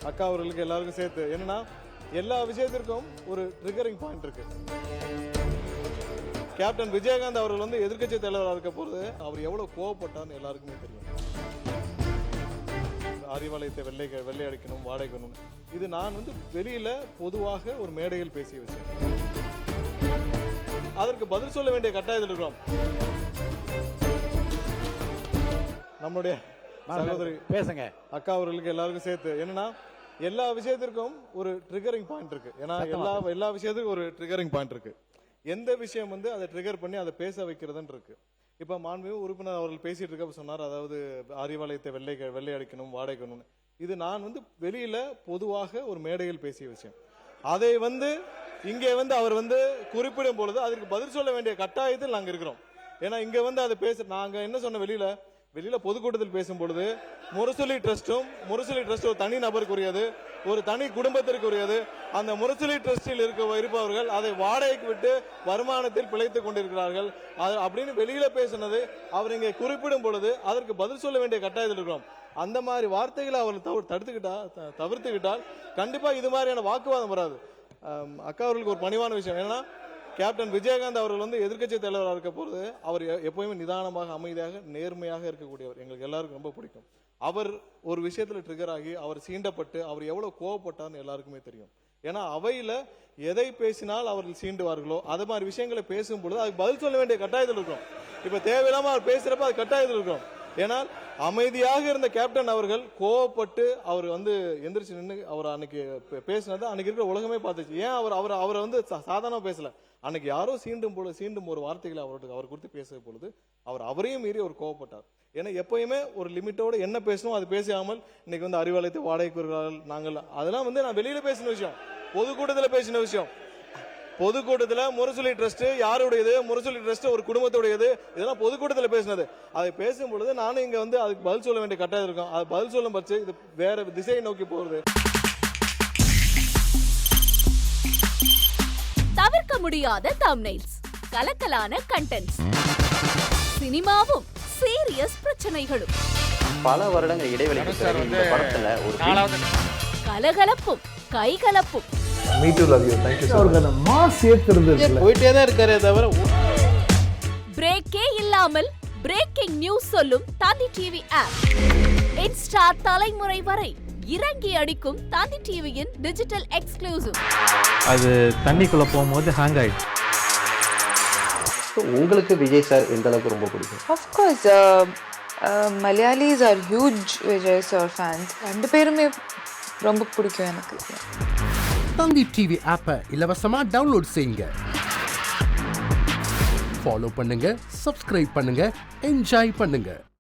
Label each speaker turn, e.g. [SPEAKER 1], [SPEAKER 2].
[SPEAKER 1] அக்கா அவர்களுக்கு எல்லாருக்கும் சேர்த்து என்னன்னா எல்லா விஷயத்திற்கும் ஒரு ட்ரிகரிங் பாயிண்ட் இருக்கு. கேப்டன் விஜயகாந்த் அவர்கள் வந்து எதிர்க்கட்சி தலைவராக இருக்க போறது அவர் எவ்வளவு கோவப்பட்டார்னு எல்லாருக்குமே தெரியும். அறிவாலயத்தை வெள்ளை அடிக்கணும், வாடகைக்கணும், இது நான் வந்து வெளியில பொதுவாக ஒரு மேடையில் பேசிய விஷயம். அதற்கு பதில் சொல்ல வேண்டிய கட்டாயத்தில் இருக்கிறோம். நம்முடைய சகோதரி
[SPEAKER 2] பேசுங்க
[SPEAKER 1] அக்கா அவர்களுக்கு எல்லாருக்கும் சேர்த்து என்னன்னா எல்லா விஷயத்திற்கும் ஒரு ட்ரிகரிங் பாயிண்ட் இருக்கு. ஏன்னா எல்லா விஷயத்துக்கும் ஒரு ட்ரிகரிங் பாயிண்ட் இருக்கு. எந்த விஷயம் வந்து அதை ட்ரிகர் பண்ணி அதை பேச வைக்கிறதுன்னு இருக்கு. இப்ப மாண்புமிகு உறுப்பினர் அவர்கள் பேசிட்டு இருக்க சொன்னார், அதாவது அறிவாலயத்தை வெள்ளை அடிக்கணும், வாடகைக்கணும், இது நான் வந்து வெளியில பொதுவாக ஒரு மேடையில் பேசிய விஷயம். அதை வந்து இங்கே வந்து அவர் வந்து குறிப்பிடும் பொழுது அதற்கு பதில் சொல்ல வேண்டிய கட்டாயத்தில் நாங்க இருக்கிறோம். ஏன்னா இங்க வந்து அதை நாங்க என்ன சொன்ன வெளியில பொதுக்கூட்டத்தில் பேசும் பொழுது முரசொலி ட்ரஸ்ட் ஒரு தனி நபருக்குரியது, ஒரு தனி குடும்பத்திற்குரியது. அந்த முரசொலி ட்ரஸ்டில் இருப்பவர்கள் அதை வாடகைக்கு விட்டு வருமானத்தில் பிழைத்துக் கொண்டிருக்கிறார்கள் அப்படின்னு வெளியில பேசினது அவர் இங்கே குறிப்பிடும் பொழுது அதற்கு பதில் சொல்ல வேண்டிய கட்டாயத்தில் இருக்கிறோம். அந்த மாதிரி வார்த்தைகளை அவர் தவிர்த்துக்கிட்டால் கண்டிப்பா இது மாதிரியான வாக்குவாதம் வராது. அக்கா அவர்களுக்கு ஒரு பணிவான விஷயம் என்னன்னா, கேப்டன் விஜயகாந்த் அவர்கள் வந்து எதிர்க்கட்சி தலைவராக இருக்க போறது அவர் எப்பவுமே நிதானமாக, அமைதியாக, நேர்மையாக இருக்கக்கூடியவர். எங்களுக்கு எல்லாருக்கும் ரொம்ப பிடிக்கும். அவர் ஒரு விஷயத்துல ட்ரிகர் ஆகி அவர் சீண்டப்பட்டு அவர் எவ்வளவு கோவப்பட்டார்னு எல்லாருக்குமே தெரியும். ஏன்னா அவையில எதை பேசினால் அவர்கள் சீண்டுவார்களோ அது மாதிரி விஷயங்களை பேசும் பொழுது அதுக்கு பதில் சொல்ல வேண்டிய கட்டாயத்தில் இருக்கும். இப்ப தேவையில்லாம அவர் பேசுறப்ப அது கட்டாயத்தில் இருக்கும். ஏனால் அமைதியாக இருந்த கேப்டன் அவர்கள் கோவப்பட்டு அவர் வந்து எந்திரிச்சு நின்று அவர் அன்னைக்கு பேசினது அன்னைக்கு இருக்கிற உலகமே பார்த்துச்சு. ஏன் அவரை வந்து சாதாரண பேசல, அன்னைக்கு யாரோ சீண்டும் ஒரு வார்த்தைகளை அவர் குறித்து பேசும் பொழுது அவரையும் மீறி அவர் கோவப்பட்டார். ஏன்னா எப்பயுமே ஒரு லிமிட்டோட என்ன பேசணும் அது பேசாமல் இன்னைக்கு வந்து அறிவாலயத்தை வாடகைக்கு நாங்கள் அதெல்லாம் வந்து நான் வெளியில பேசின விஷயம், பொதுக்கூட்டத்தில் பேசின விஷயம். பொதுக்கூட்டத்தில் முரசொலி ட்ரஸ்ட் யாருடையது, முரசொலி ட்ரஸ்ட் ஒரு குடும்பத்துடையது, இதெல்லாம் பொதுக்கூட்டத்தில் பேசினது. அதை பேசும் பொழுது நானும் இங்க வந்து அதுக்கு பதில் சொல்ல வேண்டிய கட்டாயம் இருக்கும். அது பதில் சொல்லும் பட்சம் இது வேற திசையை நோக்கி போறது.
[SPEAKER 3] தவிர்க்க முடியாத தம்ப்நெயில்ஸ், கலக்கலான கண்டென்ட்ஸ், சினிமாவும் சீரியஸ் பிரச்சனைகளும்,
[SPEAKER 4] பல வருடங்கள் இடைவெளிக்கு பிறகு இந்த படத்துல ஒரு
[SPEAKER 3] கலகலப்பும் கைகலப்பும்,
[SPEAKER 5] Me too, love you. Thank you so much. அவருக்கு மாஸ் ஏத்துறது இல்ல,
[SPEAKER 2] போயிட்டே தான் இருக்காரே தவிர
[SPEAKER 3] பிரேக்கே இல்லாமல் பிரேக்கிங் நியூஸ் சொல்லும் தந்தி டிவி ஆப். இன்ஸ்டா தலைமுறை வரை இறங்கி அடிக்கும் தந்தி டிவியின் டிஜிட்டல் எக்ஸ்க்ளூசிவ்.
[SPEAKER 5] அது தண்ணிக்குள்ள போகும்போது ஹேங் ஆயிடுச்சு.
[SPEAKER 4] உங்களுக்கு விஜய் சார் எந்த அளவுக்கு ரொம்ப பிடிக்கும்?
[SPEAKER 6] Of course, Malayalis are huge Vijay sir fans. ரெண்டு பேருமே ரொம்ப பிடிக்கும் எனக்கு.
[SPEAKER 7] தந்தி டிவி ஆப்பை இலவசமா டவுன்லோட் செய்யுங்க, ஃபாலோ பண்ணுங்க, சப்ஸ்கிரைப் பண்ணுங்க, என்ஜாய் பண்ணுங்க.